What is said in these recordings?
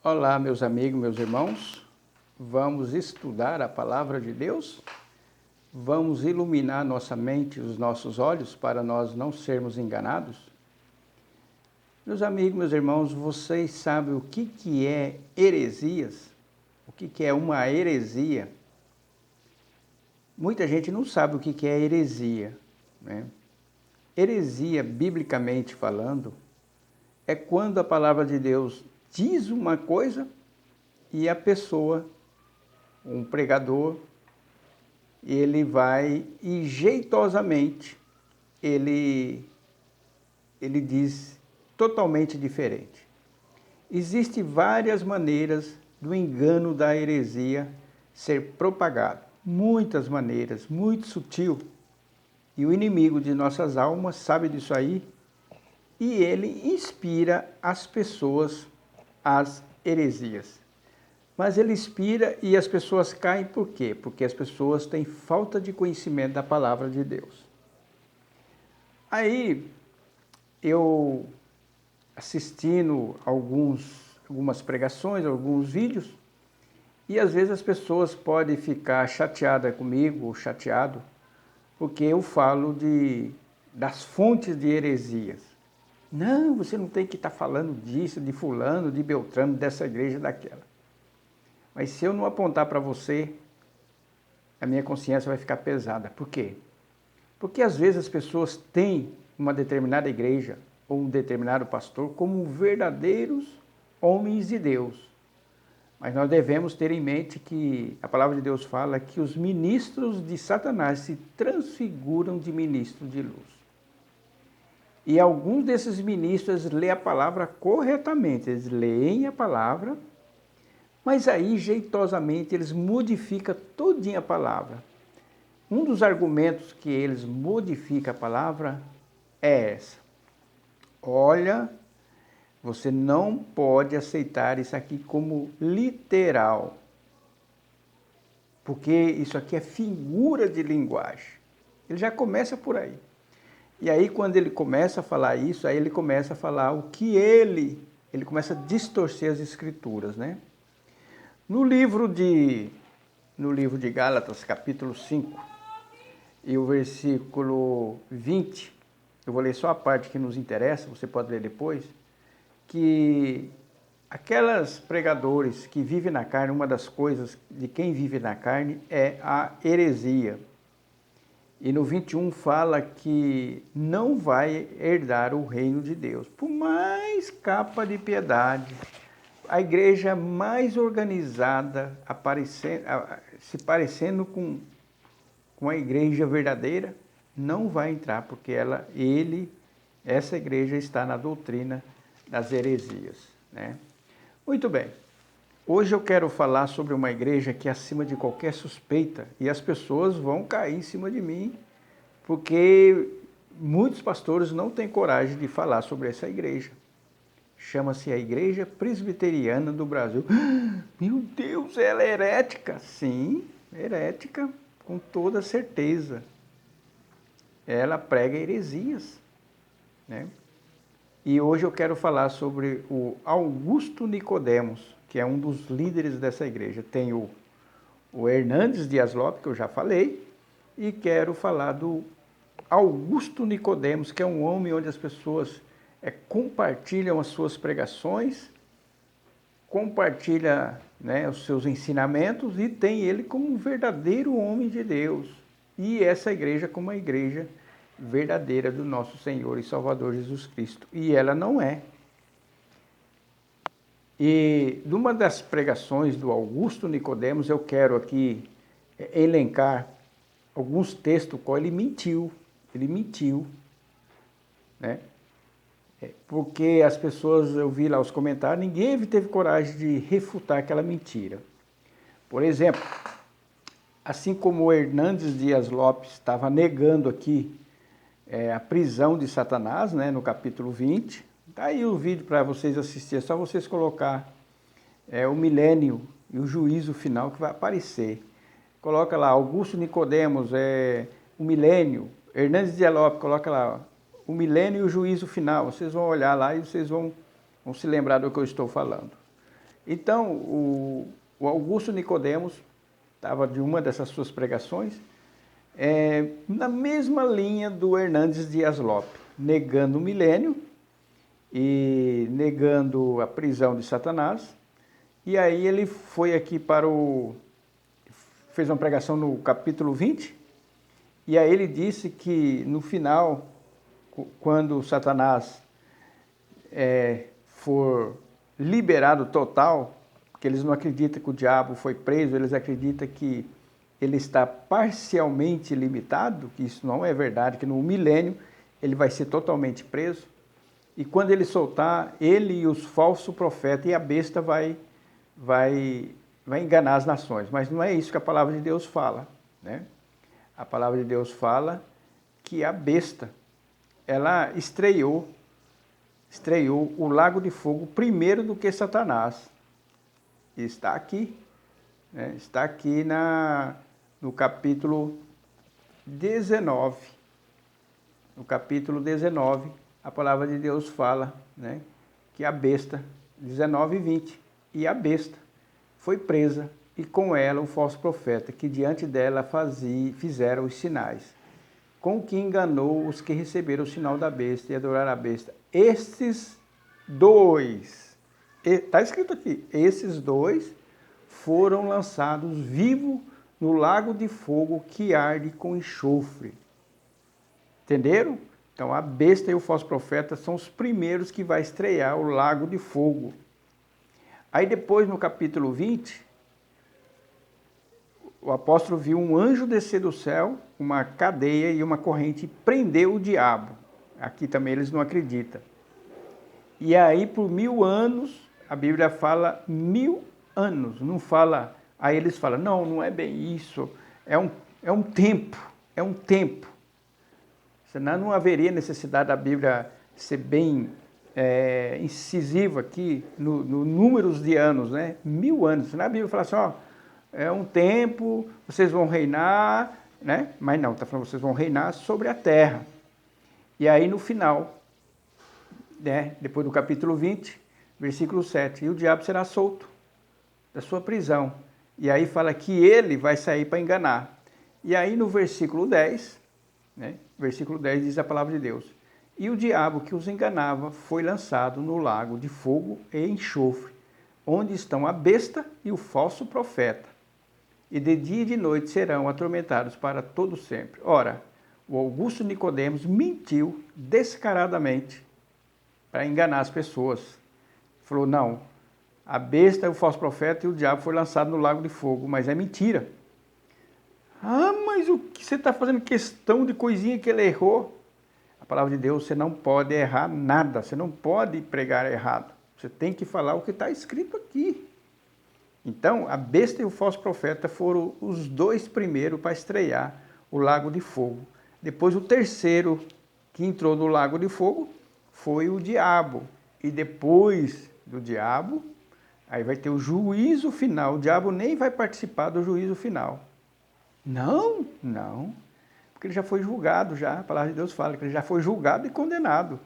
Olá, meus amigos, meus irmãos. Vamos estudar a palavra de Deus? Vamos iluminar nossa mente, os nossos olhos, para nós não sermos enganados? Meus amigos, meus irmãos, vocês sabem o que é heresias? O que é uma heresia? Muita gente não sabe o que é heresia, né? Heresia, biblicamente falando, é quando a palavra de Deus diz uma coisa e a pessoa, um pregador, ele vai e jeitosamente ele diz totalmente diferente. Existem várias maneiras do engano da heresia ser propagado. Muitas maneiras, muito sutil. E o inimigo de nossas almas sabe disso aí e ele inspira as pessoas às heresias. Mas ele inspira e as pessoas caem por quê? Porque as pessoas têm falta de conhecimento da palavra de Deus. Aí, eu assistindo algumas pregações, alguns vídeos, e às vezes as pessoas podem ficar chateadas comigo, ou chateado, porque eu falo das fontes de heresias. Não, você não tem que estar falando disso, de fulano, de Beltrano, dessa igreja, daquela. Mas se eu não apontar para você, a minha consciência vai ficar pesada. Por quê? Porque às vezes as pessoas têm uma determinada igreja ou um determinado pastor como verdadeiros homens de Deus. Mas nós devemos ter em mente que a palavra de Deus fala que os ministros de Satanás se transfiguram de ministros de luz. E alguns desses ministros lêem a palavra corretamente, eles leem a palavra, mas aí, jeitosamente, eles modificam todinha a palavra. Um dos argumentos que eles modificam a palavra é essa. Olha, você não pode aceitar isso aqui como literal, porque isso aqui é figura de linguagem. Ele já começa por aí. E aí, quando ele começa a falar isso, aí ele começa a falar o que ele começa a distorcer as escrituras, né? No livro de Gálatas, capítulo 5, e o versículo 20, eu vou ler só a parte que nos interessa, você pode ler depois, que aquelas pregadores que vivem na carne, uma das coisas de quem vive na carne é a heresia. E no 21 fala que não vai herdar o reino de Deus, por mais capa de piedade, a igreja mais organizada, se parecendo com a igreja verdadeira, não vai entrar, porque essa igreja está na doutrina das heresias, né? Muito bem. Hoje eu quero falar sobre uma igreja que é acima de qualquer suspeita, e as pessoas vão cair em cima de mim, porque muitos pastores não têm coragem de falar sobre essa igreja. Chama-se a Igreja Presbiteriana do Brasil. Meu Deus, ela é herética? Sim, herética, com toda certeza. Ela prega heresias, né? E hoje eu quero falar sobre o Augusto Nicodemos, que é um dos líderes dessa igreja. Tem o Hernandes Dias Lopes, que eu já falei, e quero falar do Augusto Nicodemos, que é um homem onde as pessoas compartilham as suas pregações, compartilha, né, os seus ensinamentos e tem ele como um verdadeiro homem de Deus. E essa igreja como a igreja verdadeira do nosso Senhor e Salvador Jesus Cristo. E ela não é. E numa das pregações do Augusto Nicodemos, eu quero aqui elencar alguns textos qual ele mentiu, né? Porque as pessoas, eu vi lá os comentários, ninguém teve coragem de refutar aquela mentira. Por exemplo, assim como o Hernandes Dias Lopes estava negando aqui a prisão de Satanás, né, no capítulo 20, tá aí o vídeo para vocês assistirem, é só vocês colocar o milênio e o juízo final que vai aparecer. Coloca lá, Augusto Nicodemos, o milênio, Hernandes Dias Lopes, coloca lá, o milênio e o juízo final. Vocês vão olhar lá e vocês vão se lembrar do que eu estou falando. Então, o Augusto Nicodemos estava de uma dessas suas pregações, na mesma linha do Hernandes Dias Lopes, negando o milênio e negando a prisão de Satanás. E aí ele foi aqui fez uma pregação no capítulo 20, e aí ele disse que no final, quando Satanás for liberado total, porque eles não acreditam que o diabo foi preso, eles acreditam que ele está parcialmente limitado, que isso não é verdade, que no milênio ele vai ser totalmente preso. E quando ele soltar, ele e os falsos profetas e a besta vai enganar as nações. Mas não é isso que a palavra de Deus fala, né? A palavra de Deus fala que a besta, ela estreou o lago de fogo primeiro do que Satanás. E está aqui, né? Está aqui no capítulo 19. No capítulo 19, a palavra de Deus fala, né, que a besta, 19 e 20, e a besta foi presa, e com ela o falso profeta, que diante dela fizeram os sinais, com que enganou os que receberam o sinal da besta e adoraram a besta. Estes dois, está escrito aqui, esses dois foram lançados vivos no lago de fogo que arde com enxofre. Entenderam? Então a besta e o falso profeta são os primeiros que vai estrear o lago de fogo. Aí depois no capítulo 20, o apóstolo viu um anjo descer do céu, uma cadeia e uma corrente, e prendeu o diabo. Aqui também eles não acreditam. E aí por 1000 anos, a Bíblia fala 1000 anos, não fala... Aí eles falam, não é bem isso, é um tempo. Senão não haveria necessidade da Bíblia ser bem incisiva aqui no números de anos, né? 1000 anos. Senão a Bíblia fala assim, é um tempo, vocês vão reinar, né? Mas não, está falando vocês vão reinar sobre a terra. E aí no final, né? Depois do capítulo 20, versículo 7, e o diabo será solto da sua prisão. E aí fala que ele vai sair para enganar. E aí no versículo 10... né? Versículo 10 diz a palavra de Deus. E o diabo que os enganava foi lançado no lago de fogo e enxofre, onde estão a besta e o falso profeta. E de dia e de noite serão atormentados para todo sempre. Ora, o Augusto Nicodemos mentiu descaradamente para enganar as pessoas. Falou, não, a besta, o falso profeta e o diabo foi lançado no lago de fogo, mas é mentira. Ah, mas o que você está fazendo questão de coisinha que ele errou? A palavra de Deus, você não pode errar nada, você não pode pregar errado. Você tem que falar o que está escrito aqui. Então, a besta e o falso profeta foram os dois primeiros para estrear o lago de fogo. Depois, o terceiro que entrou no lago de fogo foi o diabo. E depois do diabo, aí vai ter o juízo final. O diabo nem vai participar do juízo final. Não, porque ele já foi julgado já, a palavra de Deus fala que ele já foi julgado e condenado.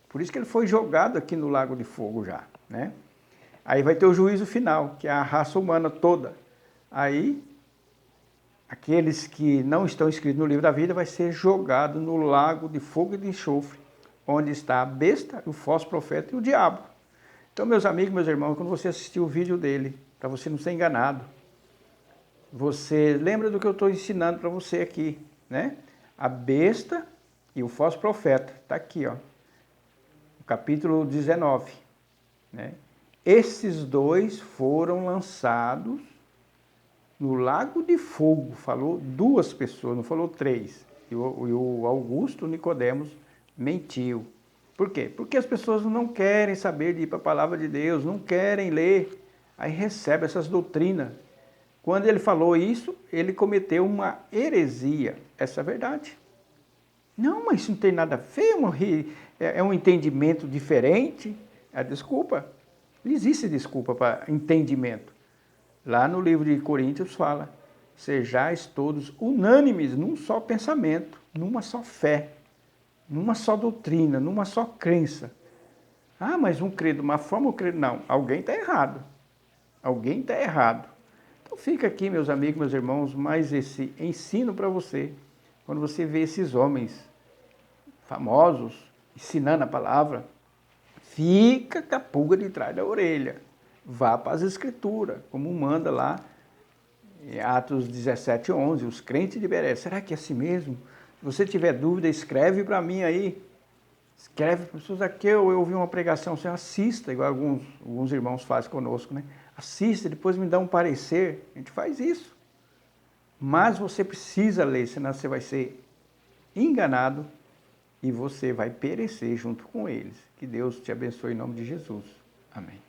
Por isso que ele foi jogado aqui no lago de fogo já, né? Aí vai ter o juízo final, que é a raça humana toda. Aí, aqueles que não estão inscritos no livro da vida vai ser jogado no lago de fogo e de enxofre, onde está a besta, o falso profeta e o diabo. Então, meus amigos, meus irmãos, quando você assistir o vídeo dele, para você não ser enganado, você lembra do que eu estou ensinando para você aqui, né? A besta e o falso profeta. Está aqui, ó. No capítulo 19. Né? Esses dois foram lançados no lago de fogo. Falou 2 pessoas, não falou 3. E o Augusto Nicodemos mentiu. Por quê? Porque as pessoas não querem saber de ir para a palavra de Deus, não querem ler. Aí recebe essas doutrinas. Quando ele falou isso, ele cometeu uma heresia. Essa é a verdade. Não, mas isso não tem nada a ver, é um entendimento diferente. Desculpa. Não existe desculpa para entendimento. Lá no livro de Coríntios fala, sejais todos unânimes num só pensamento, numa só fé, numa só doutrina, numa só crença. Ah, mas um crê de uma forma, o crê... Não, alguém está errado. Alguém está errado. Então fica aqui, meus amigos, meus irmãos, mais esse ensino para você. Quando você vê esses homens famosos ensinando a palavra, fica com a pulga de trás da orelha. Vá para as Escrituras, como manda lá em Atos 17:11, os crentes de Bereia. Será que é assim mesmo? Se você tiver dúvida, escreve para mim aí. Escreve para as pessoas aqui, eu ouvi uma pregação, você assista, igual alguns irmãos fazem conosco, né? Assista, depois me dá um parecer. A gente faz isso. Mas você precisa ler, senão você vai ser enganado e você vai perecer junto com eles. Que Deus te abençoe em nome de Jesus. Amém.